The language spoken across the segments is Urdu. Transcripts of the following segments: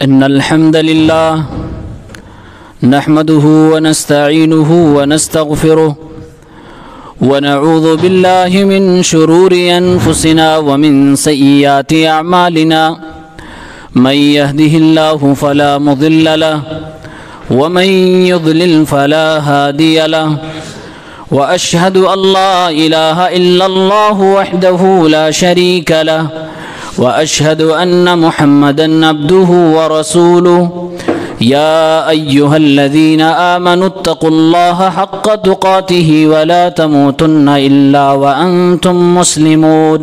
إن الحمد لله نحمده ونستعينه ونستغفره ونعوذ بالله من شرور أنفسنا ومن سيئات أعمالنا من يهده الله فلا مضل له ومن يضلل فلا هادي له وأشهد أن لا إله إلا الله وحده لا شريك له وأشهد أن محمدًا عبده ورسوله يا أيها الذين آمنوا اتقوا الله حق تقاته ولا تموتن إلا وأنتم مسلمون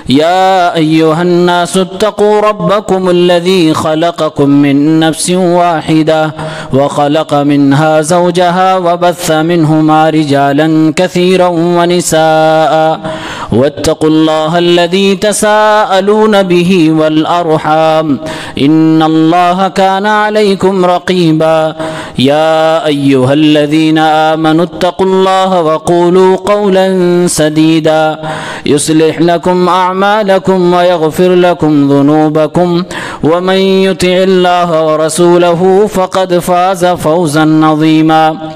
يا أيها الناس اتقوا ربكم الذي خلقكم من نفس واحدة وخلق منها زوجها وبث منهما رجالا كثيرا ونساء واتقوا الله الذي تساءلون به والأرحام إن الله كان عليكم رقيبا يا أيها الذين آمنوا اتقوا الله وقولوا قولا سديدا يصلح لكم أعمالكم ويغفر لكم ذنوبكم ومن يطع الله ورسوله فقد فاز فوزا عظيما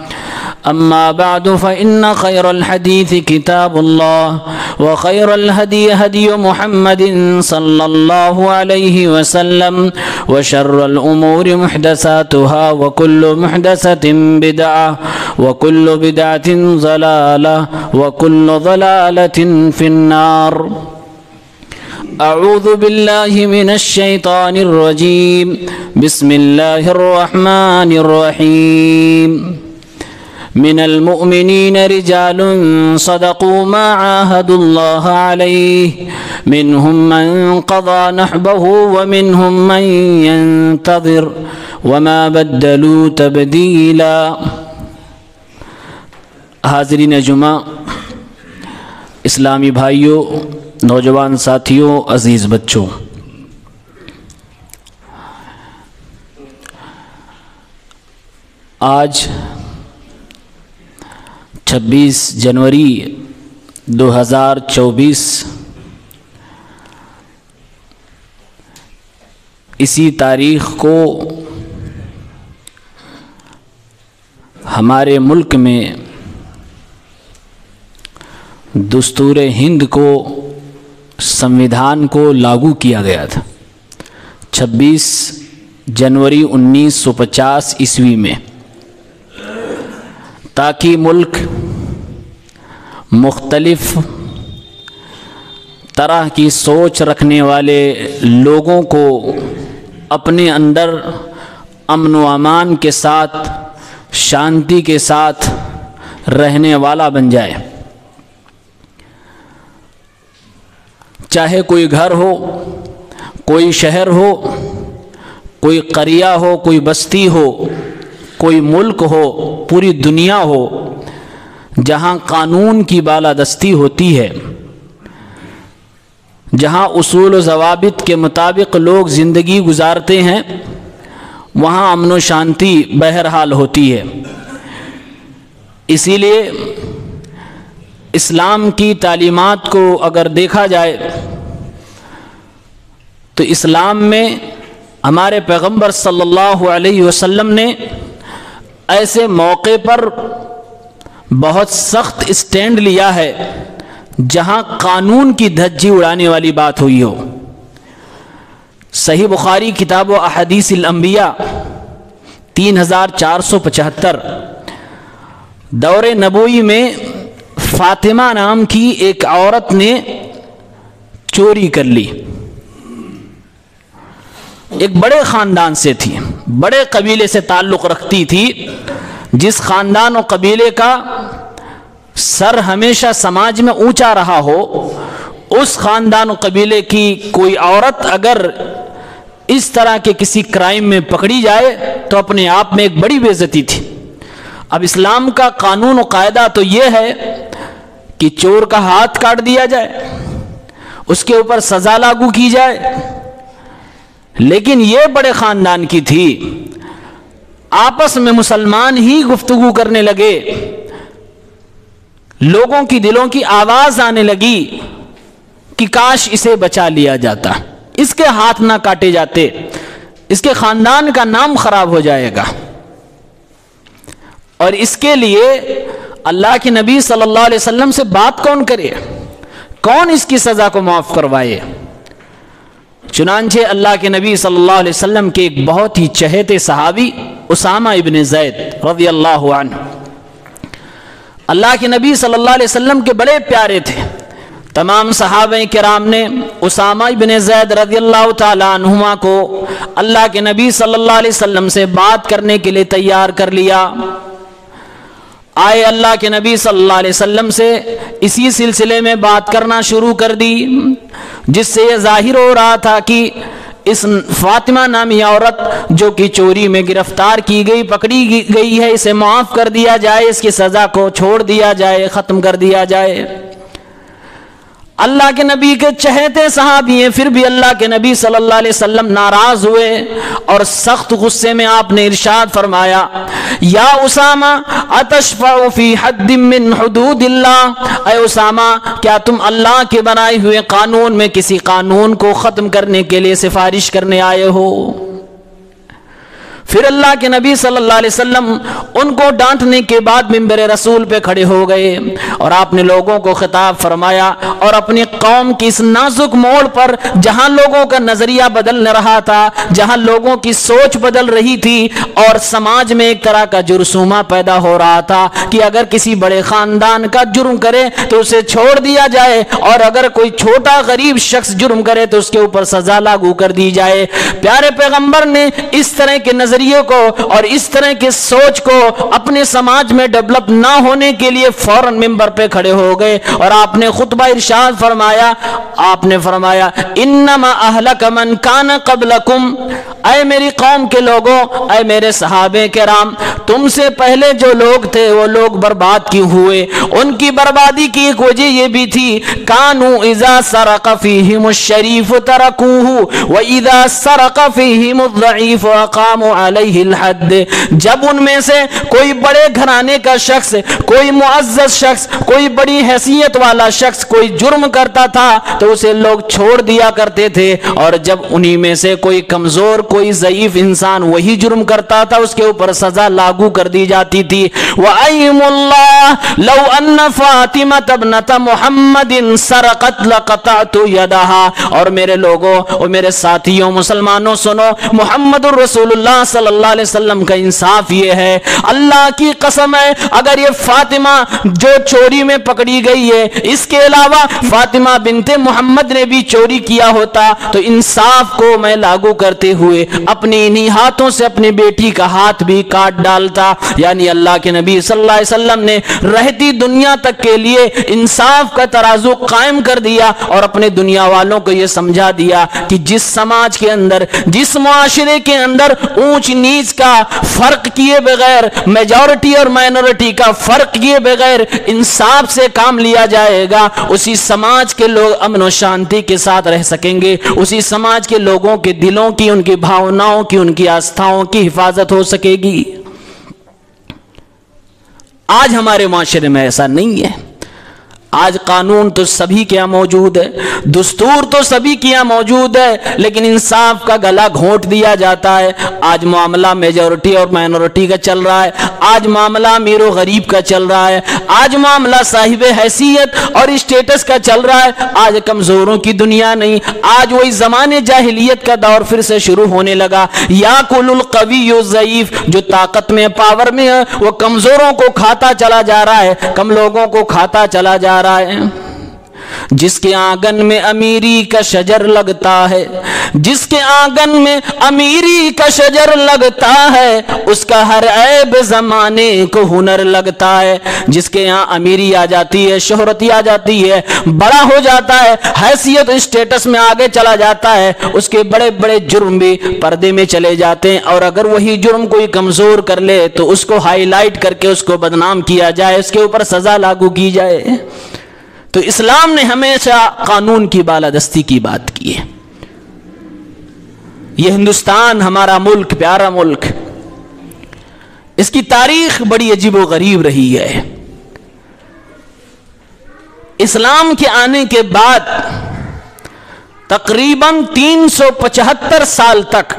أما بعد فإن خير الحديث كتاب الله وخير الهدي هدي محمد صلى الله عليه وسلم وشر الأمور محدثاتها وكل محدثة بدعة وكل بدعة ضلالة وكل ضلالة في النار أعوذ بالله من الشيطان الرجيم بسم الله الرحمن الرحيم من المؤمنين رجال صدقوا ما عاهدوا الله عليه منهم من قضى نحبه ومنهم من ينتظر وما بدلوا تبديلا. حاضرین جمعہ، اسلامی بھائیوں، نوجوان ساتھیوں، عزیز بچوں، آج 26 جنوری 2024 اسی تاریخ کو ہمارے ملک میں دستور ہند کو، سنویدھان کو لاگو کیا گیا تھا 26 جنوری 1950 عیسوی میں، تاکہ ملک مختلف طرح کی سوچ رکھنے والے لوگوں کو اپنے اندر امن و امان کے ساتھ، شانتی کے ساتھ رہنے والا بن جائے. چاہے کوئی گھر ہو، کوئی شہر ہو، کوئی قریہ ہو، کوئی بستی ہو، کوئی ملک ہو، پوری دنیا ہو، جہاں قانون کی بالادستی ہوتی ہے، جہاں اصول و ضوابط کے مطابق لوگ زندگی گزارتے ہیں، وہاں امن و شانتی بہرحال ہوتی ہے. اسی لیے اسلام کی تعلیمات کو اگر دیکھا جائے تو اسلام میں ہمارے پیغمبر صلی اللہ علیہ وسلم نے ایسے موقع پر بہت سخت اسٹینڈ لیا ہے جہاں قانون کی دھجی اڑانے والی بات ہوئی ہو. صحیح بخاری کتاب و احادیث الانبیاء 3475 دور نبوی میں فاطمہ نام کی ایک عورت نے چوری کر لی. ایک بڑے خاندان سے تھی، بڑے قبیلے سے تعلق رکھتی تھی. جس خاندان و قبیلے کا سر ہمیشہ سماج میں اونچا رہا ہو، اس خاندان و قبیلے کی کوئی عورت اگر اس طرح کے کسی کرائم میں پکڑی جائے تو اپنے آپ میں ایک بڑی بے عزتی تھی. اب اسلام کا قانون و قاعدہ تو یہ ہے کہ چور کا ہاتھ کاٹ دیا جائے، اس کے اوپر سزا لاگو کی جائے، لیکن یہ بڑے خاندان کی تھی. آپس میں مسلمان ہی گفتگو کرنے لگے، لوگوں کی دلوں کی آواز آنے لگی کہ کاش اسے بچا لیا جاتا، اس کے ہاتھ نہ کاٹے جاتے. اس کے خاندان کا نام خراب ہو جائے گا، اور اس کے لیے اللہ کے نبی صلی اللہ علیہ وسلم سے بات کون کرے؟ کون اس کی سزا کو معاف کروائے؟ چنانچہ اللہ کے نبی صلی اللہ علیہ وسلم کے ایک بہت ہی چہیتے صحابی اسامہ ابن زید رضی اللہ عنہ، اللہ کے نبی صلی اللہ علیہ وسلم کے بڑے پیارے تھے۔ تمام صحابہ کرام نے اسامہ ابن زید رضی اللہ تعالیٰ عنہما کو اللہ کے نبی صلی اللہ علیہ وسلم سے بات کرنے کے لیے تیار کر لیا۔ آئے اللہ کے نبی صلی اللہ علیہ وسلم سے اسی سلسلے میں بات کرنا شروع کر دی، جس سے یہ ظاہر ہو رہا تھا کہ اس فاطمہ نامی عورت جو کہ چوری میں گرفتار کی گئی، پکڑی گئی ہے، اسے معاف کر دیا جائے، اس کی سزا کو چھوڑ دیا جائے، ختم کر دیا جائے۔ اللہ کے نبی کے چہیتے صحابی ہیں، پھر بھی اللہ کے نبی صلی اللہ علیہ وسلم ناراض ہوئے اور سخت غصے میں آپ نے ارشاد فرمایا، یا اسامہ اتشفع فی حد من حدود اللہ، اے اسامہ کیا تم اللہ کے بنائے ہوئے قانون میں کسی قانون کو ختم کرنے کے لیے سفارش کرنے آئے ہو؟ پھر اللہ کے نبی صلی اللہ علیہ وسلم ان کو ڈانٹنے کے بعد منبر رسول پہ کھڑے ہو گئے اور آپ نے لوگوں کو خطاب فرمایا، اور اپنی قوم کی اس نازک موڑ پر جہاں لوگوں کا نظریہ بدل رہا تھا، جہاں لوگوں کی سوچ بدل رہی تھی اور سماج میں ایک طرح کا جرثومہ پیدا ہو رہا تھا کہ اگر کسی بڑے خاندان کا جرم کرے تو اسے چھوڑ دیا جائے، اور اگر کوئی چھوٹا غریب شخص جرم کرے تو اس کے اوپر سزا لاگو کر دی جائے، پیارے پیغمبر نے اس طرح کے نظریے کو اور اس طرح کی سوچ کو اپنے سماج میں ڈیولپ نہ ہونے کے لیے فوراً ممبر پہ کھڑے ہو گئے اور آپ نے خطبہ ارشاد فرمایا، آپ نے فرمایا انما اہلک من کان قبلکم، اے میری قوم کے لوگوں، اے میرے صحابہ کرام، تم سے پہلے جو لوگ تھے وہ لوگ برباد کیوں ہوئے؟ ان کی بربادی کی ایک وجہ یہ بھی تھی، کانوا اذا سرق فیہم الشریف ترکوہ واذا سرق فیہم الضعیف اقاموا علیہ الحد، جب ان میں سے کوئی بڑے گھرانے کا شخص، کوئی معزز شخص، کوئی بڑی حیثیت والا شخص کوئی جرم کرتا تھا تو اسے لوگ چھوڑ دیا کرتے تھے، اور جب انہی میں سے کوئی کمزور، کوئی ضعیف انسان وہی جرم کرتا تھا اس کے اوپر سزا لاگو کر دی جاتی تھی۔ وَأَيْمُ اللَّهِ لَوْ أَنَّ فَاطِمَةَ ابْنَةَ مُحَمَّدٍ سَرَقَتْ لَقَطَعْتُ يَدَهَا، اور میرے لوگوں اور میرے ساتھیوں مسلمانوں سنو، محمد الرسول اللہ صلی اللہ علیہ وسلم کا انصاف یہ ہے، اللہ کی قسم ہے اگر یہ فاطمہ جو چوری میں پکڑی گئی ہے، اس کے علاوہ فاطمہ بنت محمد نے بھی چوری کیا ہوتا تو انصاف کو میں لاگو کرتے ہوئے اپنی انہی ہاتھوں سے اپنی بیٹی کا ہاتھ بھی کاٹ ڈالتا۔ یعنی اللہ کے نبی صلی اللہ علیہ وسلم نے رہتی دنیا تک کے لیے انصاف کا ترازو قائم کر دیا اور اپنے دنیا والوں کو یہ سمجھا دیا کہ جس سماج کے اندر، جس معاشرے کے اندر اونچ نیچ کا فرق کیے بغیر، میجورٹی اور مائنورٹی کا فرق کیے بغیر انصاف سے کام لیا جائے گا، اسی سماج کے لوگ امن و شانتی کے ساتھ رہ سکیں گے، اسی سماج کے لوگوں کے دلوں کی، ان کی بھاوناؤں کی، ان کی آستھاؤں کی حفاظت ہو سکے گی۔ آج ہمارے معاشرے میں ایسا نہیں ہے۔ آج قانون تو سبھی کے یہاں موجود ہے، دستور تو سبھی کے یہاں موجود ہے، لیکن انصاف کا گلا گھونٹ دیا جاتا ہے۔ آج معاملہ میجورٹی اور مائنورٹی کا چل رہا ہے، آج معاملہ امیر و غریب کا چل رہا ہے، آج معاملہ صاحب حیثیت اور اسٹیٹس کا چل رہا ہے۔ آج کمزوروں کی دنیا نہیں، آج وہی زمانے جاہلیت کا دور پھر سے شروع ہونے لگا۔ یاکل القوی الضعیف، جو طاقت میں، پاور میں ہے، وہ کمزوروں کو کھاتا چلا جا رہا ہے، کم لوگوں کو کھاتا چلا جا رہا ہے۔ جس کے آنگن میں امیری کا شجر لگتا ہے، جس کے آنگن میں امیری کا شجر لگتا ہے، اس کا ہر عیب زمانے کو ہنر لگتا ہے۔ جس کے یہاں امیری آ جاتی ہے، شہرتی آ جاتی ہے، بڑا ہو جاتا ہے، حیثیت اسٹیٹس میں آگے چلا جاتا ہے، اس کے بڑے بڑے جرم بھی پردے میں چلے جاتے ہیں، اور اگر وہی جرم کوئی کمزور کر لے تو اس کو ہائی لائٹ کر کے اس کو بدنام کیا جائے، اس کے اوپر سزا لاگو کی جائے۔ تو اسلام نے ہمیشہ قانون کی بالادستی کی بات کی ہے۔ یہ ہندوستان ہمارا ملک، پیارا ملک، اس کی تاریخ بڑی عجیب و غریب رہی ہے۔ اسلام کے آنے کے بعد تقریباً 375 سال تک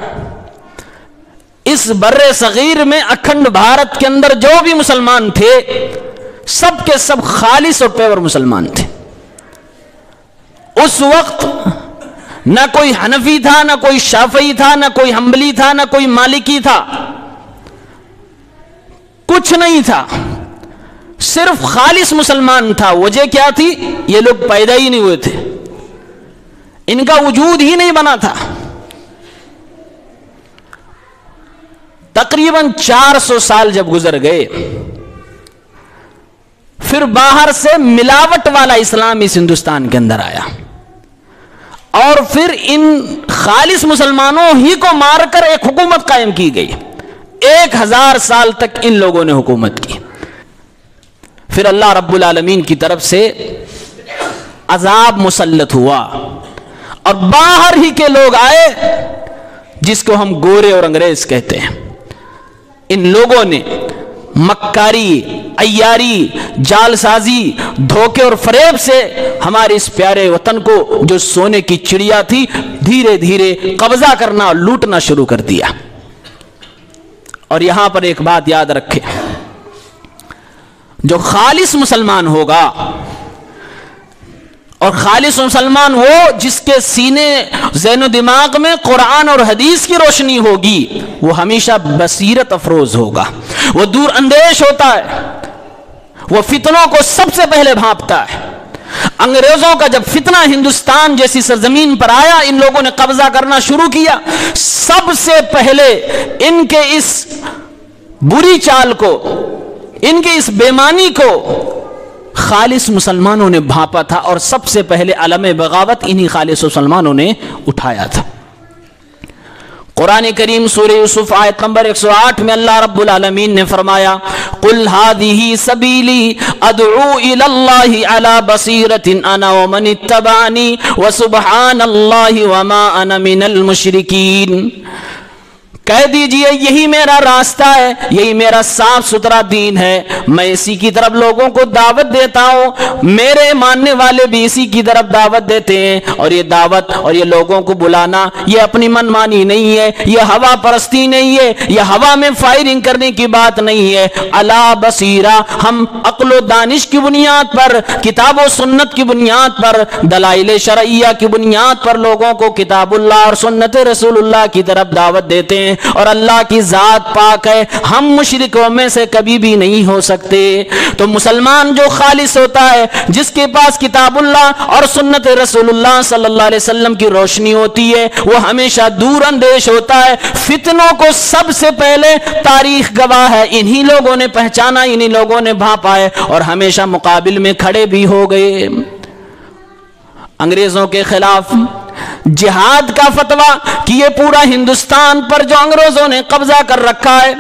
اس بر صغیر میں اکھنڈ بھارت کے اندر جو بھی مسلمان تھے سب کے سب خالص اور پیور مسلمان تھے. اس وقت نہ کوئی حنفی تھا، نہ کوئی شافعی تھا، نہ کوئی حنبلی تھا، نہ کوئی مالکی تھا، کچھ نہیں تھا، صرف خالص مسلمان تھا. وجہ کیا تھی؟ یہ لوگ پیدا ہی نہیں ہوئے تھے، ان کا وجود ہی نہیں بنا تھا. تقریباً 400 سال جب گزر گئے، پھر باہر سے ملاوٹ والا اسلام اس ہندوستان کے اندر آیا، اور پھر ان خالص مسلمانوں ہی کو مار کر ایک حکومت قائم کی گئی. 1000 سال تک ان لوگوں نے حکومت کی. پھر اللہ رب العالمین کی طرف سے عذاب مسلط ہوا، اور باہر ہی کے لوگ آئے جس کو ہم گورے اور انگریز کہتے ہیں. ان لوگوں نے مکاری، عیاری، جال سازی، دھوکے اور فریب سے ہمارے اس پیارے وطن کو جو سونے کی چڑیا تھی دھیرے دھیرے قبضہ کرنا اور لوٹنا شروع کر دیا. اور یہاں پر ایک بات یاد رکھیں، جو خالص مسلمان ہوگا، اور خالص مسلمان وہ جس کے سینے ذہن و دماغ میں قرآن اور حدیث کی روشنی ہوگی، وہ ہمیشہ بصیرت افروز ہوگا، وہ دور اندیش ہوتا ہے، وہ فتنوں کو سب سے پہلے بھانپتا ہے. انگریزوں کا جب فتنہ ہندوستان جیسی سرزمین پر آیا، ان لوگوں نے قبضہ کرنا شروع کیا، سب سے پہلے ان کے اس بری چال کو، ان کی اس بےمانی کو خالص مسلمانوں نے بھانپا تھا، اور سب سے پہلے علم بغاوت انہی خالص مسلمانوں نے اٹھایا تھا. قرآن کریم سورہ یوسف آیت نمبر 108 میں اللہ رب العالمین نے فرمایا، قُلْ هَذِهِ سَبِيلِي أَدْعُو إِلَى اللَّهِ عَلَى بَصِيرَةٍ أَنَا وَمَنِ اتَّبَعَنِي وَسُبْحَانَ اللَّهِ وَمَا أَنَا مِنَ الْمُشْرِكِينَ. کہہ دیجئے یہی میرا راستہ ہے، یہی میرا صاف ستھرا دین ہے، میں اسی کی طرف لوگوں کو دعوت دیتا ہوں، میرے ماننے والے بھی اسی کی طرف دعوت دیتے ہیں. اور یہ دعوت اور یہ لوگوں کو بلانا یہ اپنی من مانی نہیں ہے، یہ ہوا پرستی نہیں ہے، یہ ہوا میں فائرنگ کرنے کی بات نہیں ہے. علی بصیرہ، ہم عقل و دانش کی بنیاد پر، کتاب و سنت کی بنیاد پر، دلائل شرعیہ کی بنیاد پر لوگوں کو کتاب اللہ اور سنت رسول اللہ کی طرف دعوت دیتے ہیں. اور اللہ کی ذات پاک ہے، ہم مشرکوں میں سے کبھی بھی نہیں ہو سکتے. تو مسلمان جو خالص ہوتا ہے، جس کے پاس کتاب اللہ اور سنت رسول اللہ صلی اللہ علیہ وسلم کی روشنی ہوتی ہے، وہ ہمیشہ دور اندیش ہوتا ہے. فتنوں کو سب سے پہلے تاریخ گواہ ہے، انہی لوگوں نے پہچانا، انہی لوگوں نے بھانپا ہے، اور ہمیشہ مقابل میں کھڑے بھی ہو گئے. انگریزوں کے خلاف جہاد کا فتویٰ کہ یہ پورا ہندوستان پر جو انگریزوں نے قبضہ کر رکھا ہے،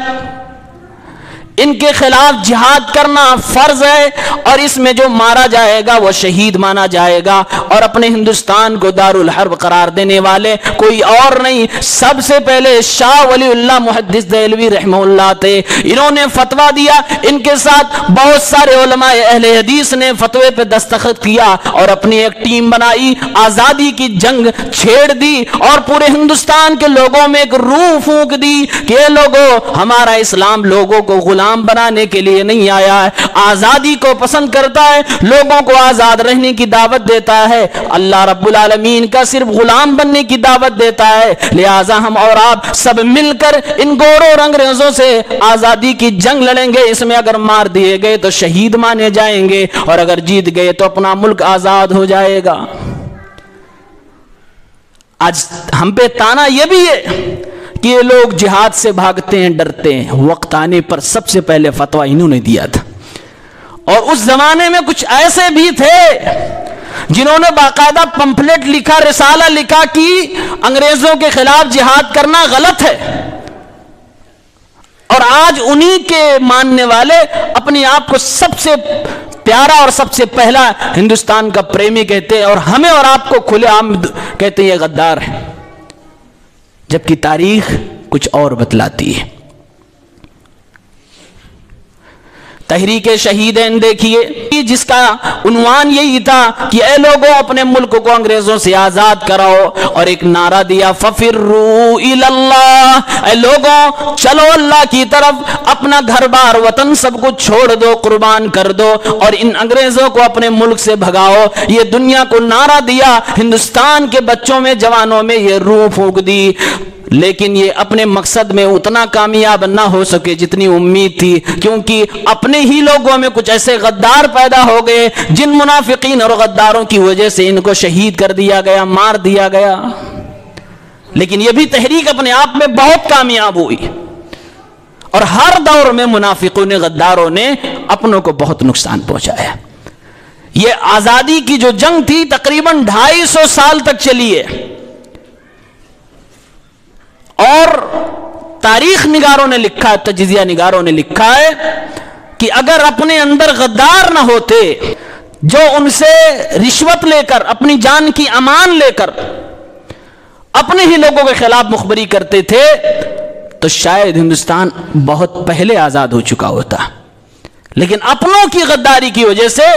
ان کے خلاف جہاد کرنا فرض ہے، اور اس میں جو مارا جائے گا وہ شہید مانا جائے گا. اور اپنے ہندوستان کو دارالحرب قرار دینے والے کوئی اور نہیں، سب سے پہلے شاہ ولی اللہ محدث دہلوی رحمہ اللہ تھے. انہوں نے فتویٰ دیا، ان کے ساتھ بہت سارے علماء اہل حدیث نے فتوے پہ دستخط کیا، اور اپنی ایک ٹیم بنائی، آزادی کی جنگ چھیڑ دی، اور پورے ہندوستان کے لوگوں میں ایک روح پھونک دی کہ اے لوگوں، ہمارا اسلام لوگوں کو غلام بنانے کے لیے نہیں آیا ہے، آزادی کو پسند کرتا ہے، لوگوں کو آزاد رہنے کی دعوت دیتا ہے، اللہ رب العالمین کا صرف غلام بننے کی دعوت دیتا ہے. لہٰذا ہم اور آپ سب مل کر ان گوروں اور انگریزوں سے آزادی کی جنگ لڑیں گے. اس میں اگر مار دیے گئے تو شہید مانے جائیں گے، اور اگر جیت گئے تو اپنا ملک آزاد ہو جائے گا. آج ہم پہ تانا یہ بھی ہے کہ یہ لوگ جہاد سے بھاگتے ہیں، ڈرتے ہیں. وقت آنے پر سب سے پہلے فتویٰ انہوں نے دیا تھا. اور اس زمانے میں کچھ ایسے بھی تھے جنہوں نے باقاعدہ پمفلٹ لکھا، رسالہ لکھا کہ انگریزوں کے خلاف جہاد کرنا غلط ہے. اور آج انہی کے ماننے والے اپنے آپ کو سب سے پیارا اور سب سے پہلا ہندوستان کا پریمی کہتے ہیں، اور ہمیں اور آپ کو کھلے عام کہتے ہیں یہ غدار ہے، جبکہ تاریخ کچھ اور بتلاتی ہے. تحریک شہیدین دیکھیے، کی جس کا عنوان یہی تھا کہ اے لوگوں اپنے ملک کو انگریزوں سے آزاد کراؤ، اور ایک نعرہ دیا ففروا الی اللہ، اے لوگوں چلو اللہ کی طرف، اپنا گھر بار وطن سب کچھ چھوڑ دو، قربان کر دو اور ان انگریزوں کو اپنے ملک سے بھگاؤ۔ یہ دنیا کو نعرہ دیا، ہندوستان کے بچوں میں جوانوں میں یہ روح پھونک دی، لیکن یہ اپنے مقصد میں اتنا کامیاب نہ ہو سکے جتنی امید تھی، کیونکہ اپنے ہی لوگوں میں کچھ ایسے غدار پیدا ہو گئے جن منافقین اور غداروں کی وجہ سے ان کو شہید کر دیا گیا، مار دیا گیا۔ لیکن یہ بھی تحریک اپنے آپ میں بہت کامیاب ہوئی، اور ہر دور میں منافقوں نے، غداروں نے اپنوں کو بہت نقصان پہنچایا۔ یہ آزادی کی جو جنگ تھی تقریباً 250 سال تک چلی ہے، اور تاریخ نگاروں نے لکھا ہے، تجزیہ نگاروں نے لکھا ہے کہ اگر اپنے اندر غدار نہ ہوتے جو ان سے رشوت لے کر، اپنی جان کی امان لے کر اپنے ہی لوگوں کے خلاف مخبری کرتے تھے، تو شاید ہندوستان بہت پہلے آزاد ہو چکا ہوتا۔ لیکن اپنوں کی غداری کی وجہ سے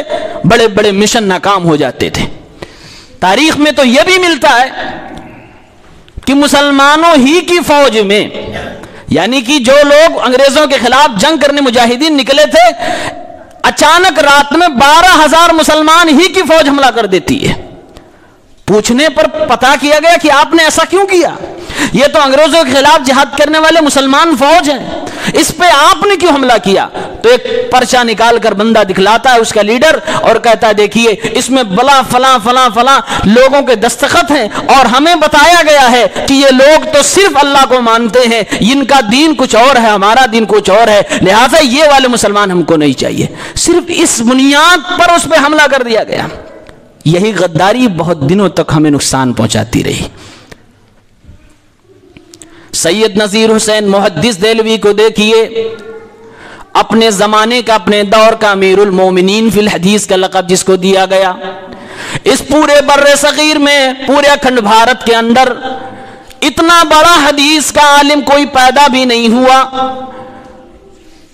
بڑے بڑے مشن ناکام ہو جاتے تھے۔ تاریخ میں تو یہ بھی ملتا ہے کہ مسلمانوں ہی کی فوج میں، یعنی کہ جو لوگ انگریزوں کے خلاف جنگ کرنے مجاہدین نکلے تھے، اچانک رات میں 12,000 مسلمان ہی کی فوج حملہ کر دیتی ہے۔ پوچھنے پر پتا کیا گیا کہ آپ نے ایسا کیوں کیا؟ یہ تو انگریزوں کے خلاف جہاد کرنے والے مسلمان فوج ہیں، اس پہ آپ نے کیوں حملہ کیا؟ تو ایک پرچہ نکال کر بندہ دکھلاتا ہے اس کا لیڈر، اور کہتا ہے دیکھیے اس میں بلا فلاں فلاں فلاں لوگوں کے دستخط ہیں، اور ہمیں بتایا گیا ہے کہ یہ لوگ تو صرف اللہ کو مانتے ہیں، ان کا دین کچھ اور ہے، ہمارا دین کچھ اور ہے، لہٰذا یہ والے مسلمان ہم کو نہیں چاہیے۔ صرف اس بنیاد پر اس پہ حملہ کر دیا گیا۔ یہی غداری بہت دنوں تک ہمیں نقصان پہنچاتی رہی۔ سید نذیر حسین محدث دہلوی کو دیکھیے، اپنے زمانے کا، اپنے دور کا امیر المومنین فی الحدیث کا لقب جس کو دیا گیا، اس پورے بر صغیر میں، پورے اکھنڈ بھارت کے اندر اتنا بڑا حدیث کا عالم کوئی پیدا بھی نہیں ہوا۔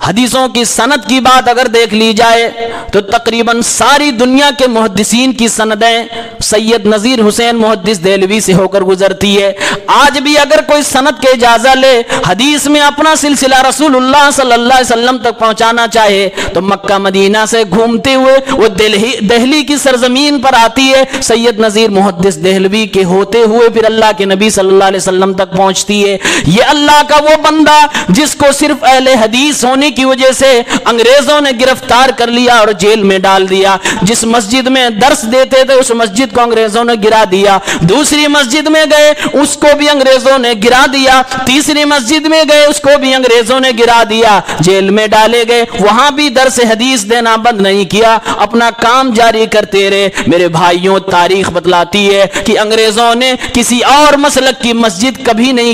حدیثوں کی سند کی بات اگر دیکھ لی جائے تو تقریباً ساری دنیا کے محدثین کی سندیں سید نذیر حسین محدث دہلوی سے ہو کر گزرتی ہے۔ آج بھی اگر کوئی سند کے اجازہ لے، حدیث میں اپنا سلسلہ رسول اللہ صلی اللہ علیہ وسلم تک پہنچانا چاہے تو مکہ مدینہ سے گھومتے ہوئے وہ دہلی کی سرزمین پر آتی ہے، سید نذیر محدث دہلوی کے ہوتے ہوئے پھر اللہ کے نبی صلی اللہ علیہ وسلم تک پہنچتی ہے۔ یہ اللہ کا وہ بندہ جس کو صرف اہل حدیث ہونے کی وجہ سے انگریزوں نے گرفتار کر لیا اور جیل میں ڈال دیا، جس مسجد میں درس دیتے تھے اس مسجد کو انگریزوں نے گرا دیا، دوسری مسجد میں گئے اس کو بھی انگریزوں نے گرا دیا، تیسری مسجد میں گئے اس کو بھی انگریزوں نے گرا دیا، جیل میں ڈالے گئے، وہاں بھی درس حدیث دینا بند نہیں کیا، اپنا کام جاری کرتے رہے۔ میرے بھائیوں، تاریخ بتلاتی ہے کہ انگریزوں نے کسی اور مسلک کی مسجد کبھی نہیں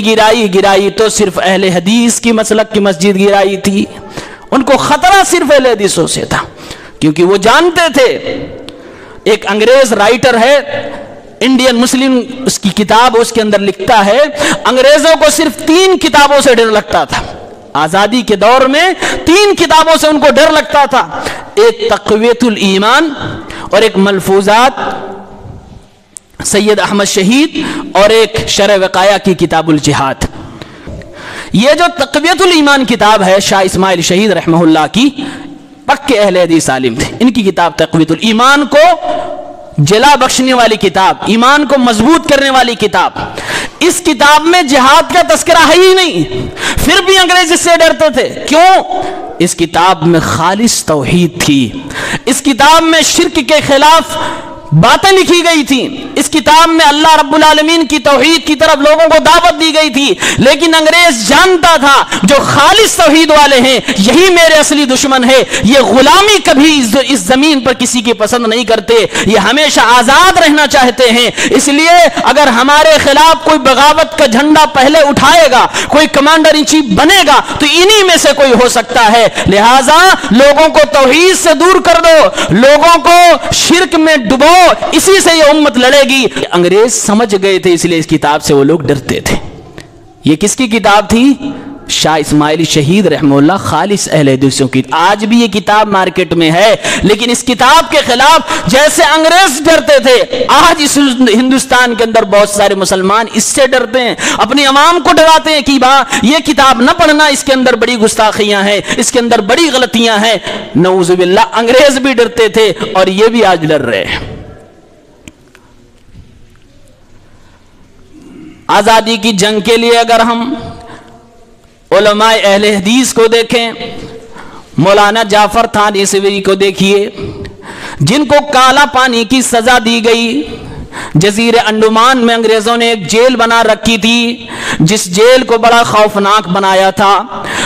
گرائی تو صرف اہل حدیث کی مسلک کی مسجد گرائی تھی۔ ان کو خطرہ صرف اہل حدیثوں سے تھا، کیونکہ وہ جانتے تھے۔ ایک انگریز رائٹر ہے، انڈین مسلم اس کی کتاب، اس کے اندر لکھتا ہے انگریزوں کو صرف 3 کتابوں سے ڈر لگتا تھا۔ آزادی کے دور میں 3 کتابوں سے ان کو ڈر لگتا تھا، ایک تقویت الایمان اور ایک ملفوظات سید احمد شہید اور ایک شرح وقایہ کی کتاب الجہاد۔ یہ جو تقویت الایمان کتاب ہے شاہ اسماعیل شہید رحمہ اللہ کی، پکے اہل حدیث عالم تھے، ان کی کتاب تقویت الایمان کو جلا بخشنے والی کتاب، ایمان کو مضبوط کرنے والی کتاب۔ اس کتاب میں جہاد کا تذکرہ ہے ہی نہیں، پھر بھی انگریز اس سے ڈرتے تھے۔ کیوں؟ اس کتاب میں خالص توحید تھی، اس کتاب میں شرک کے خلاف باتیں لکھی گئی تھی، اس کتاب میں اللہ رب العالمین کی توحید کی طرف لوگوں کو دعوت دی گئی تھی۔ لیکن انگریز جانتا تھا جو خالص توحید والے ہیں یہی میرے اصلی دشمن ہے، یہ غلامی کبھی اس زمین پر کسی کی پسند نہیں کرتے، یہ ہمیشہ آزاد رہنا چاہتے ہیں۔ اس لیے اگر ہمارے خلاف کوئی بغاوت کا جھنڈا پہلے اٹھائے گا، کوئی کمانڈر ان چیف بنے گا تو انہی میں سے کوئی ہو سکتا ہے، لہٰذا لوگوں کو توحید سے دور کر دو، لوگوں کو شرک میں ڈبو، اسی سے یہ امت لڑے گی۔ انگریز سمجھ گئے تھے، اس لیے اس کتاب سے وہ لوگ ڈرتے تھے۔ یہ کس کی کتاب تھی؟ شاہ اسماعیلی شہید رحمہ اللہ خالص اہل حدیثوں کی، آج بھی یہ کتاب مارکیٹ میں ہے، لیکن اس کتاب کے خلاف جیسے انگریز ڈرتے تھے، آج اس ہندوستان کے اندر بہت سارے مسلمان اس سے ڈرتے ہیں، اپنی عوام کو ڈراتے ہیں کہ یہ کتاب نہ پڑھنا، اس کے اندر بڑی گستاخیاں ہیں، اس کے اندر بڑی غلطیاں ہیں۔ نعوذ باللہ، انگریز بھی ڈرتے تھے اور یہ بھی آج ڈر رہے ہیں۔ آزادی کی جنگ کے لیے اگر ہم علماء اہل حدیث کو دیکھیں، مولانا جعفر تھانوی کو دیکھیے، جن کو کالا پانی کی سزا دی گئی۔ جزیرے انڈمان میں انگریزوں نے ایک جیل بنا رکھی تھی، جس جیل کو بڑا خوفناک بنایا تھا،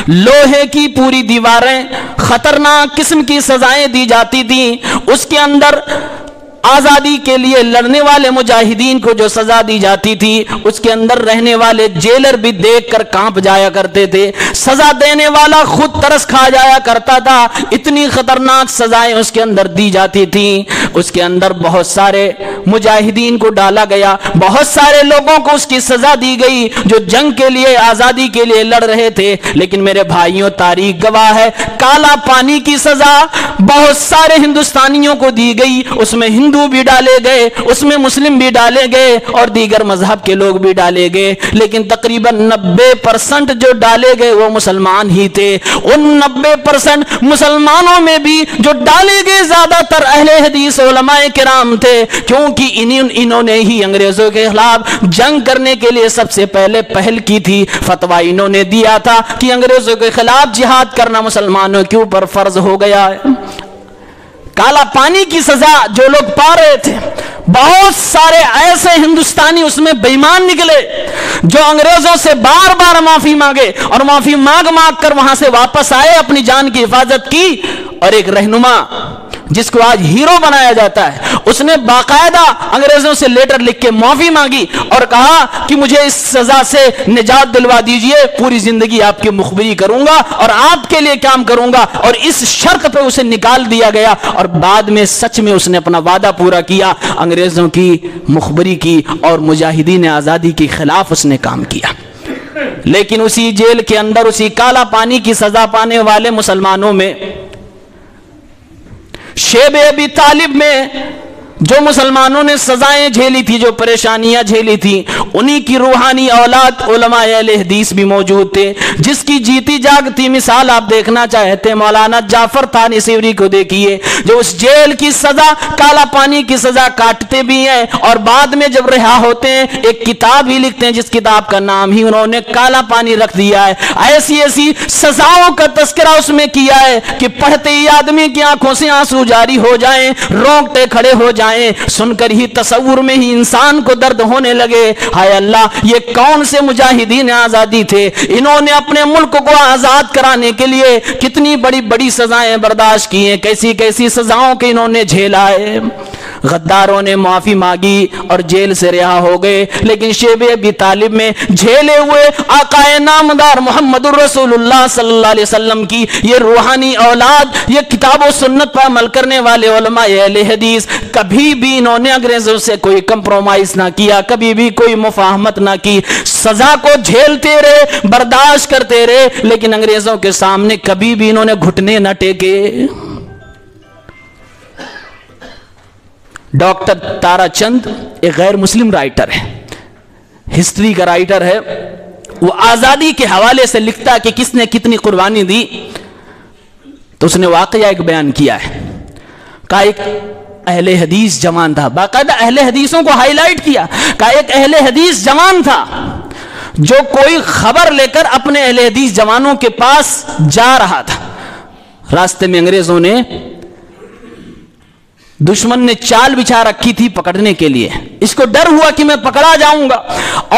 لوہے کی پوری دیواریں، خطرناک قسم کی سزائیں دی جاتی تھیں، اس کے اندر آزادی کے لیے لڑنے والے مجاہدین کو جو سزا دی جاتی تھی، اس کے اندر رہنے والے جیلر بھی دیکھ کر کانپ جایا کرتے تھے، سزا دینے والا خود ترس کھا جایا کرتا تھا، اتنی خطرناک سزائیں اس کے اندر دی جاتی تھیں۔ اس کے اندر بہت سارے مجاہدین کو ڈالا گیا، بہت سارے لوگوں کو اس کی سزا دی گئی جو جنگ کے لیے، آزادی کے لیے لڑ رہے تھے۔ لیکن میرے بھائیوں، تاریخ گواہ ہے، کالا پانی کی سزا بہت سارے ہندوستانیوں کو دی گئی، اس میں ہندو بھی ڈالے گئے، اس میں مسلم بھی ڈالے گئے اور دیگر مذہب کے لوگ بھی ڈالے گئے، لیکن تقریباً 90% جو ڈالے گئے وہ مسلمان ہی تھے۔ ان 90% مسلمانوں میں بھی جو ڈالے گئے زیادہ تر اہل حدیث علماء کرام تھے، کیونکہ انہوں نے ہی انگریزوں کے خلاف جنگ کرنے کے لیے سب سے پہلے پہل کی تھی۔ فتویٰ انہوں نے دیا تھا کہ انگریزوں کے خلاف جہاد کرنا مسلمانوں کے اوپر فرض ہو گیا ہے۔ کالا پانی کی سزا جو لوگ پا رہے تھے، بہت سارے ایسے ہندوستانی اس میں بے ایمان نکلے جو انگریزوں سے بار بار معافی مانگے اور معافی مانگ کر وہاں سے واپس آئے، اپنی جان کی حفاظت کی۔ اور ایک رہنما جس کو آج ہیرو بنایا جاتا ہے، اس نے باقاعدہ انگریزوں سے لیٹر لکھ کے معافی مانگی اور کہا کہ مجھے اس سزا سے نجات دلوا دیجئے، پوری زندگی آپ کی مخبری کروں گا اور آپ کے لیے کام کروں گا، اور اس شرط پہ اسے نکال دیا گیا۔ اور بعد میں سچ میں اس نے اپنا وعدہ پورا کیا، انگریزوں کی مخبری کی اور مجاہدین آزادی کے خلاف اس نے کام کیا۔ لیکن اسی جیل کے اندر، اسی کالا پانی کی سزا پانے والے مسلمانوں میں، شیب ابی طالب میں جو مسلمانوں نے سزائیں جھیلی تھی، جو پریشانیاں جھیلی تھی، انہی کی روحانی اولاد علماء اہل حدیث بھی موجود تھے، جس کی جیتی جاگتی مثال آپ دیکھنا چاہتے ہیں مولانا جعفر تھانوی کو دیکھیے، جو اس جیل کی سزا، کالا پانی کی سزا کاٹتے بھی ہیں اور بعد میں جب رہا ہوتے ہیں ایک کتاب ہی لکھتے ہیں، جس کتاب کا نام ہی انہوں نے کالا پانی رکھ دیا ہے۔ ایسی ایسی سزاؤں کا تذکرہ اس میں کیا ہے کہ پڑھتے ہی آدمی کی آنکھوں سے آنسو جاری ہو جائیں، رونگٹے کھڑے ہو جائیں، سن کر ہی تصور میں ہی انسان کو درد ہونے لگے۔ ہائے اللہ، یہ کون سے مجاہدین آزادی تھے؟ انہوں نے اپنے ملک کو آزاد کرانے کے لیے کتنی بڑی بڑی سزائیں برداشت کی ہیں، کیسی کیسی سزاؤں کے انہوں نے جھیلا ہے۔ غداروں نے معافی مانگی اور جیل سے رہا ہو گئے، لیکن شیب ابی طالب میں جھیلے ہوئے آقا نامدار محمد الرسول اللہ صلی اللہ علیہ وسلم کی یہ روحانی اولاد، یہ کتاب و سنت پر عمل کرنے والے علماء اہل حدیث، کبھی بھی انہوں نے انگریزوں سے کوئی کمپرومائز نہ کیا، کبھی بھی کوئی مفاہمت نہ کی، سزا کو جھیلتے رہے، برداشت کرتے رہے، لیکن انگریزوں کے سامنے کبھی بھی انہوں نے گھٹنے نہ ٹیکے۔ ڈاکٹر تارا چند ایک غیر مسلم رائٹر ہے، ہسٹری کا رائٹر ہے، وہ آزادی کے حوالے سے لکھتا ہے کہ کس نے کتنی قربانی دی، تو اس نے واقعہ ایک بیان کیا ہے، کہا ایک اہل حدیث جوان تھا، باقاعدہ اہل حدیثوں کو ہائی لائٹ کیا، کہا ایک اہل حدیث جوان تھا جو کوئی خبر لے کر اپنے اہل حدیث جوانوں کے پاس جا رہا تھا، راستے میں انگریزوں نے، دشمن نے چال بچھا رکھی تھی پکڑنے کے لیے، اس کو ڈر ہوا کہ میں پکڑا جاؤں گا،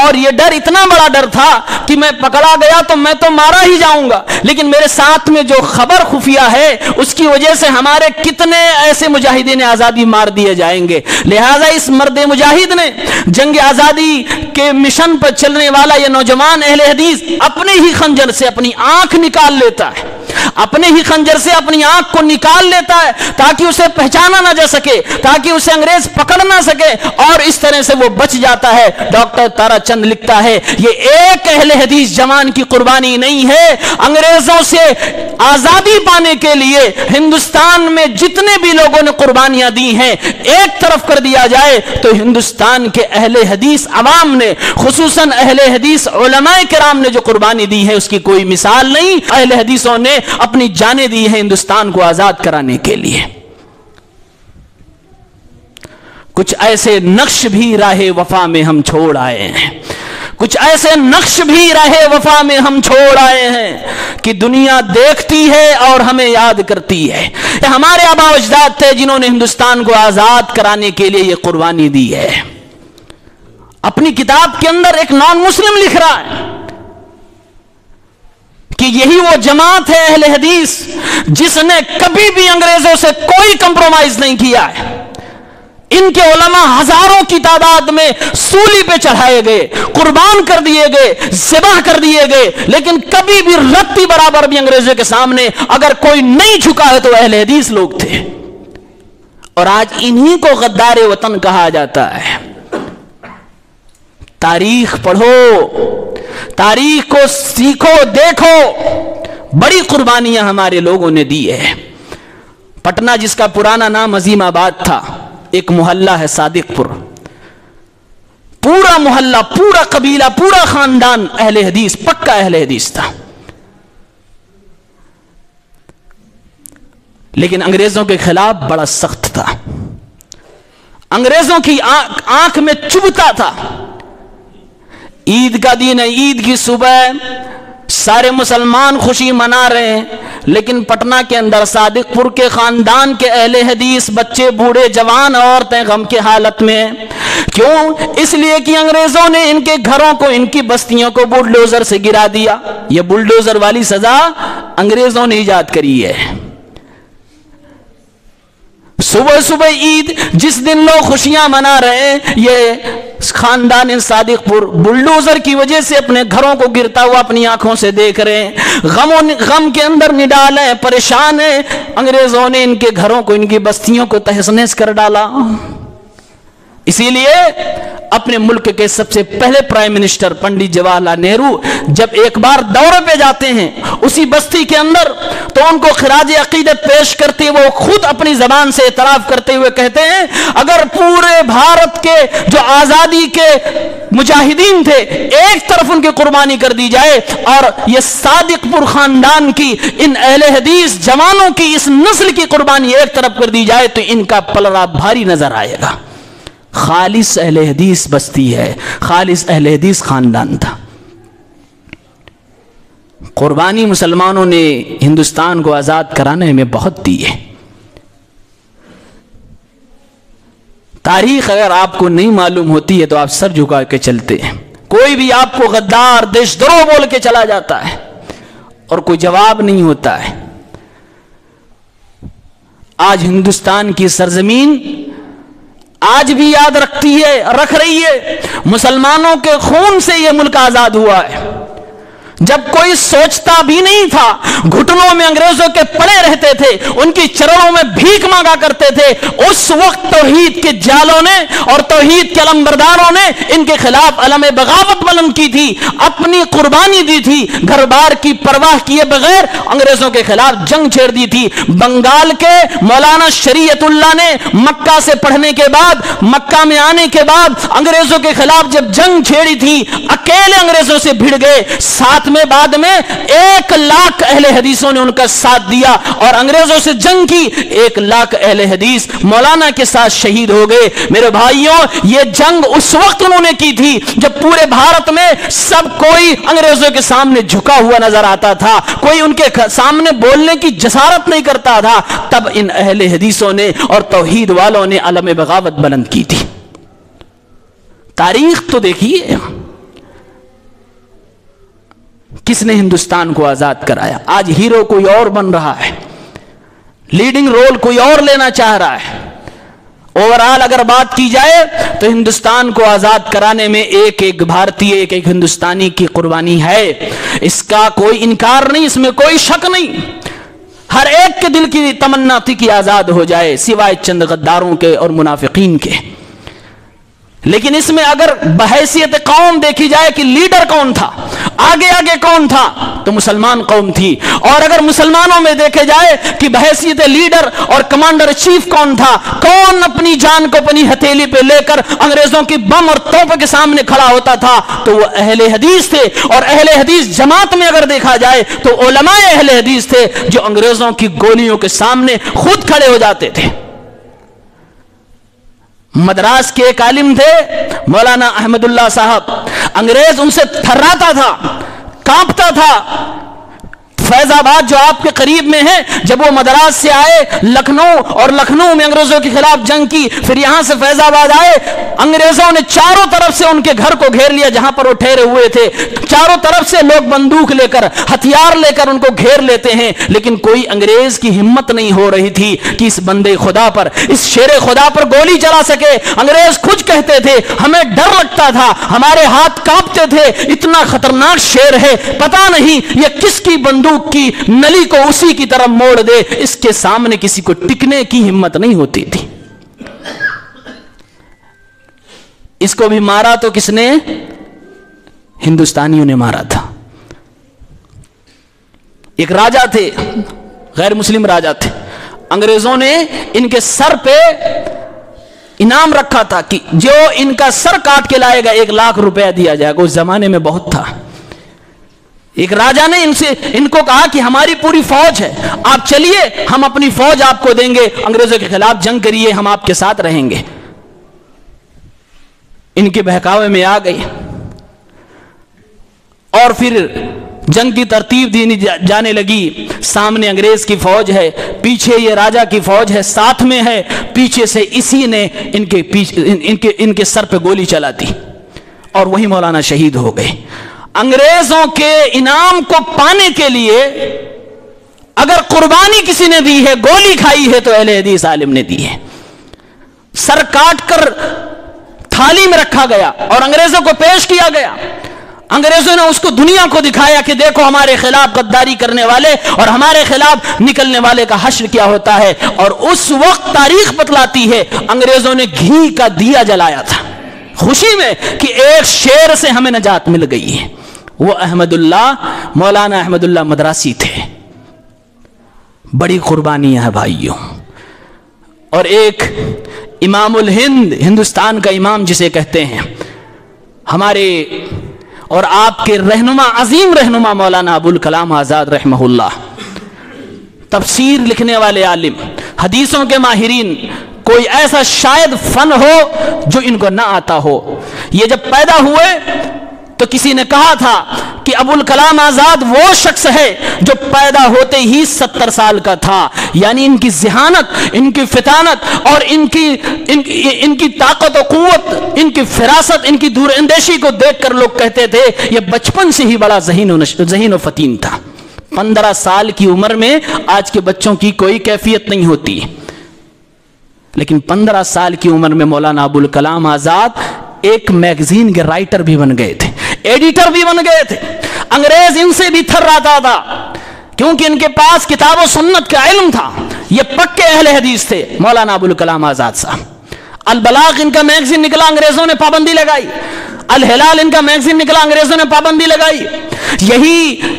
اور یہ ڈر اتنا بڑا ڈر تھا کہ میں پکڑا گیا تو میں تو مارا ہی جاؤں گا، لیکن میرے ساتھ میں جو خبر خفیہ ہے اس کی وجہ سے ہمارے کتنے ایسے مجاہدین آزادی مار دیے جائیں گے، لہٰذا اس مرد مجاہد نے، جنگ آزادی کے مشن پر چلنے والا یہ نوجوان اہل حدیث، اپنے ہی خنجر سے اپنی آنکھ نکال لیتا ہے اپنے ہی خنجر سے اپنی آنکھ کو نکال لیتا ہے تاکہ اسے پہچانا نہ جا سکے، تاکہ اسے انگریز پکڑ نہ سکے، اور اس طرح سے وہ بچ جاتا ہے۔ ڈاکٹر تارا چند لکھتا ہے یہ ایک اہل حدیث جوان کی قربانی نہیں ہے، انگریزوں سے آزادی پانے کے لیے ہندوستان میں جتنے بھی لوگوں نے قربانیاں دی ہیں ایک طرف کر دیا جائے تو ہندوستان کے اہل حدیث عوام نے، خصوصاً اہل حدیث علماء کرام نے جو قربانی دی ہے اس کی کوئی مثال نہیں۔ اہل حدیثوں نے اپنی جانیں دی ہیں ہندوستان کو آزاد کرانے کے لیے۔ کچھ ایسے نقش بھی راہ وفا میں ہم چھوڑ آئے ہیں، کچھ ایسے نقش بھی راہ وفا میں ہم چھوڑ آئے ہیں کہ دنیا دیکھتی ہے اور ہمیں یاد کرتی ہے۔ یہ ہمارے آباء و اجداد تھے جنہوں نے ہندوستان کو آزاد کرانے کے لیے یہ قربانی دی ہے۔ اپنی کتاب کے اندر ایک نان مسلم لکھ رہا ہے کہ یہی وہ جماعت ہے اہل حدیث جس نے کبھی بھی انگریزوں سے کوئی کمپرومائز نہیں کیا ہے۔ ان کے علماء ہزاروں کی تعداد میں سولی پہ چڑھائے گئے، قربان کر دیے گئے، ذبح کر دیے گئے، لیکن کبھی بھی رتی برابر بھی انگریزوں کے سامنے اگر کوئی نہیں جھکا ہے تو اہل حدیث لوگ تھے۔ اور آج انہی کو غدار وطن کہا جاتا ہے۔ تاریخ پڑھو، تاریخ کو سیکھو، دیکھو، بڑی قربانیاں ہمارے لوگوں نے دی ہے۔ پٹنہ جس کا پرانا نام عظیم آباد تھا، ایک محلہ ہے صادق پور، پورا محلہ، پورا قبیلہ، پورا خاندان اہل حدیث، پکا اہل حدیث تھا، لیکن انگریزوں کے خلاف بڑا سخت تھا، انگریزوں کی آنکھ میں چبھتا تھا۔ عید کا دن ہے، عید کی صبح سارے مسلمان خوشی منا رہے ہیں، لیکن پٹنہ کے اندر صادق پور کے خاندان کے اہل حدیث بچے، بوڑھے، جوان، عورتیں غم کے حالت میں ہیں۔ کیوں؟ اس لیے کہ انگریزوں نے ان کے گھروں کو، ان کی بستیوں کو بلڈوزر سے گرا دیا۔ یہ بلڈوزر والی سزا انگریزوں نے ایجاد کری ہے۔ صبح صبح عید جس دن لوگ خوشیاں منا رہے ہیں، یہ خاندان صادق پور بلڈوزر کی وجہ سے اپنے گھروں کو گرتا ہوا اپنی آنکھوں سے دیکھ رہے ہیں، غم کے اندر نڈال ہیں، پریشان ہیں۔ انگریزوں نے ان کے گھروں کو، ان کی بستیوں کو تہس نہس کر ڈالا۔ اسی لیے اپنے ملک کے سب سے پہلے پرائم منسٹر پنڈت جواہر لال نہرو جب ایک بار دورے پہ جاتے ہیں اسی بستی کے اندر، تو ان کو خراج عقیدت پیش کرتے وہ خود اپنی زبان سے اعتراف کرتے ہوئے کہتے ہیں اگر پورے بھارت کے جو آزادی کے مجاہدین تھے ایک طرف ان کی قربانی کر دی جائے اور یہ صادق پور خاندان کی، ان اہل حدیث جوانوں کی، اس نسل کی قربانی ایک طرف کر دی جائے تو ان کا پلڑا بھاری نظر آئے گا۔ خالص اہل حدیث بستی ہے، خالص اہل حدیث خاندان تھا۔ قربانی مسلمانوں نے ہندوستان کو آزاد کرانے میں بہت دی ہے۔ تاریخ اگر آپ کو نہیں معلوم ہوتی ہے تو آپ سر جھکا کے چلتے ہیں۔ کوئی بھی آپ کو غدار، دیش دروہ بول کے چلا جاتا ہے اور کوئی جواب نہیں ہوتا ہے۔ آج ہندوستان کی سرزمین آج بھی یاد رکھتی ہے، رکھ رہی ہے، مسلمانوں کے خون سے یہ ملک آزاد ہوا ہے۔ جب کوئی سوچتا بھی نہیں تھا، گھٹنوں میں انگریزوں کے پڑے رہتے تھے، ان کی چرنوں میں بھیک مانگا کرتے تھے، اس وقت توحید کے جالوں نے اور توحید کے علمبرداروں نے ان کے خلاف علم بغاوت بلند کی تھی، اپنی قربانی دی تھی، گھر بار کی پرواہ کیے بغیر انگریزوں کے خلاف جنگ چھیڑ دی تھی۔ بنگال کے مولانا شریعت اللہ نے مکہ سے پڑھنے کے بعد، مکہ میں آنے کے بعد انگریزوں کے خلاف جب جنگ چھیڑی تھی، اکیلے انگریزوں سے بھڑ گئے، ساتھ میں بعد میں 1 لاکھ اہل حدیثوں نے ان کا ساتھ دیا اور انگریزوں سے جنگ کی۔ 1 لاکھ اہل حدیث مولانا کے ساتھ شہید ہو گئے۔ میرے بھائیوں، یہ جنگ اس وقت انہوں نے کی تھی جب پورے بھارت میں سب کوئی انگریزوں کے سامنے جھکا ہوا نظر آتا تھا، کوئی ان کے سامنے بولنے کی جسارت نہیں کرتا تھا، تب ان اہل حدیثوں نے اور توحید والوں نے علم بغاوت بلند کی تھی۔ تاریخ تو دیکھیے، کس نے ہندوستان کو آزاد کرایا؟ آج ہیرو کوئی اور بن رہا ہے، لیڈنگ رول کوئی اور لینا چاہ رہا ہے۔ اوورال اگر بات کی جائے تو ہندوستان کو آزاد کرانے میں ایک ایک بھارتی، ایک ایک ہندوستانی کی قربانی ہے، اس کا کوئی انکار نہیں، اس میں کوئی شک نہیں۔ ہر ایک کے دل کی تمنا تھی کہ آزاد ہو جائے سوائے چند غداروں کے اور منافقین کے. لیکن اس میں اگر بحیثیت قوم دیکھی جائے کہ لیڈر کون تھا, آگے آگے کون تھا, تو مسلمان قوم تھی. اور اگر مسلمانوں میں دیکھے جائے کہ بحیثیت لیڈر اور کمانڈر چیف کون تھا, کون اپنی جان کو اپنی ہتھیلی پہ لے کر انگریزوں کی بم اور توپ کے سامنے کھڑا ہوتا تھا, تو وہ اہل حدیث تھے. اور اہل حدیث جماعت میں اگر دیکھا جائے تو علماء اہل حدیث تھے جو انگریزوں کی گولیوں کے سامنے خود کھڑے ہو جاتے تھے. مدراس کے ایک عالم تھے مولانا احمد اللہ صاحب, انگریز ان سے تھراتا تھا, کانپتا تھا. فیض آباد جو آپ کے قریب میں ہے, جب وہ مدراس سے آئے لکھنؤ, اور لکھنؤ میں انگریزوں کے خلاف جنگ کی, پھر یہاں سے فیض آباد آئے, انگریزوں نے چاروں طرف سے ان کے گھر کو گھیر لیا جہاں پر وہ ٹھہرے ہوئے تھے. چاروں طرف سے لوگ بندوق لے کر, ہتھیار لے کر ان کو گھیر لیتے ہیں, لیکن کوئی انگریز کی ہمت نہیں ہو رہی تھی کہ اس بندے خدا پر, اس شیر خدا پر گولی چلا سکے. انگریز خود کہتے تھے ہمیں ڈر لگتا تھا, ہمارے ہاتھ کانپتے تھے, اتنا خطرناک شیر ہے, پتہ نہیں یہ کس کی بندوق کی نلی کو اسی کی طرف موڑ دے. اس کے سامنے کسی کو ٹکنے کی ہمت نہیں ہوتی تھی. اس کو بھی مارا تو کس نے؟ ہندوستانیوں نے مارا تھا. ایک راجا تھے, غیر مسلم راجا تھے, انگریزوں نے ان کے سر پہ انعام رکھا تھا کہ جو ان کا سر کاٹ کے لائے گا 1 لاکھ روپیہ دیا جائے گا. اس زمانے میں بہت تھا. ایک راجا نے ان کو کہا کہ ہماری پوری فوج ہے, آپ چلیے, ہم اپنی فوج آپ کو دیں گے, انگریزوں کے خلاف جنگ کریے, ہم آپ کے ساتھ رہیں گے. ان کے بہکاوے میں آ گئی اور پھر جنگ کی ترتیب دی جانے لگی. سامنے انگریز کی فوج ہے, پیچھے یہ راجا کی فوج ہے, ساتھ میں ہے, پیچھے سے اسی نے ان کے سر پہ گولی چلا دی اور وہی مولانا شہید ہو گئے. انگریزوں کے انعام کو پانے کے لیے اگر قربانی کسی نے دی ہے, گولی کھائی ہے, تو اہل حدیث عالم نے دی ہے. سر کاٹ کر تھالی میں رکھا گیا اور انگریزوں کو پیش کیا گیا. انگریزوں نے اس کو دنیا کو دکھایا کہ دیکھو ہمارے خلاف غداری کرنے والے اور ہمارے خلاف نکلنے والے کا حشر کیا ہوتا ہے. اور اس وقت تاریخ بتلاتی ہے انگریزوں نے گھی کا دیا جلایا تھا خوشی میں کہ ایک شیر سے ہمیں نجات مل گئی ہے. وہ احمد اللہ, مولانا احمد اللہ مدراسی تھے. بڑی قربانیاں ہیں بھائیوں. اور ایک امام الہند, ہندوستان کا امام جسے کہتے ہیں, ہمارے اور آپ کے رہنما, عظیم رہنما مولانا ابوالکلام آزاد رحمہ اللہ, تفسیر لکھنے والے عالم, حدیثوں کے ماہرین. کوئی ایسا شاید فن ہو جو ان کو نہ آتا ہو. یہ جب پیدا ہوئے تو کسی نے کہا تھا کہ ابوالکلام آزاد وہ شخص ہے جو پیدا ہوتے ہی 70 سال کا تھا. یعنی ان کی ذہانت, ان کی فطانت اور ان کی طاقت و قوت, ان کی فراست, ان کی دور اندیشی کو دیکھ کر لوگ کہتے تھے یہ بچپن سے ہی بڑا ذہین و فطین تھا. 15 سال کی عمر میں آج کے بچوں کی کوئی کیفیت نہیں ہوتی, لیکن 15 سال کی عمر میں مولانا ابوالکلام آزاد ایک میگزین کے رائٹر بھی بن گئے تھے, ایڈیٹر بھی بن گئے تھے. انگریز ان سے بھی تھراتا تھا کیونکہ ان کے پاس کتاب و سنت کا علم تھا. یہ پکے اہل حدیث تھے مولانا ابوالکلام آزاد صاحب. البلاغ ان کا میگزین نکلا, انگریزوں نے پابندی لگائی. الہلال ان کا میگزین نکلا, انگریزوں نے پابندی لگائی.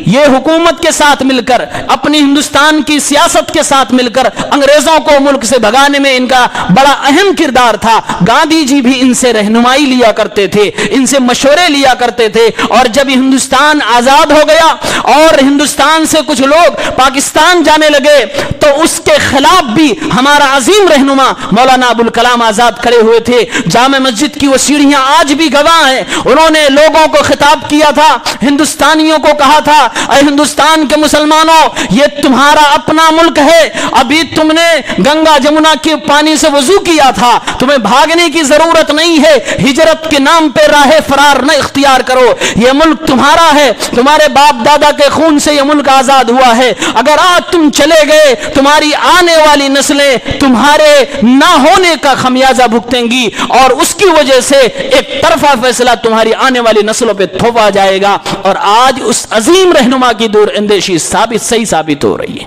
یہ حکومت کے ساتھ مل کر, اپنی ہندوستان کی سیاست کے ساتھ مل کر انگریزوں کو ملک سے بھگانے میں ان کا بڑا اہم کردار تھا. گاندھی جی بھی ان سے رہنمائی لیا کرتے تھے, ان سے مشورے لیا کرتے تھے. اور جب ہندوستان آزاد ہو گیا اور ہندوستان سے کچھ لوگ پاکستان جانے لگے تو اس کے خلاف بھی ہمارا عظیم رہنما مولانا ابوالکلام آزاد کھڑے ہوئے تھے. جامع مسجد کی وہ سیڑھیاں آج بھی گواہ ہیں. انہوں نے لوگوں کو خطاب کیا تھا, ہندوستانیوں کو کہا تھا اے ہندوستان کے مسلمانوں, یہ تمہارا اپنا ملک ہے. ابھی تم نے گنگا جمنا کے پانی سے وضو کیا تھا, تمہیں بھاگنے کی ضرورت نہیں ہے. ہجرت کے نام پہ راہ فرار نہ اختیار کرو. یہ ملک تمہارا ہے, تمہارے باپ دادا کے خون سے یہ ملک آزاد ہوا ہے. اگر آج تم چلے گئے تمہاری آنے والی نسلیں تمہارے نہ ہونے کا خمیازہ بھگتیں گی, اور اس کی وجہ سے ایک طرفہ فیصلہ تمہاری آنے والی نسلوں پہ تھوپا جائے گا. اور آج اس عظیم رہنما کی دور اندیشی صحیح ثابت ہو رہی ہے.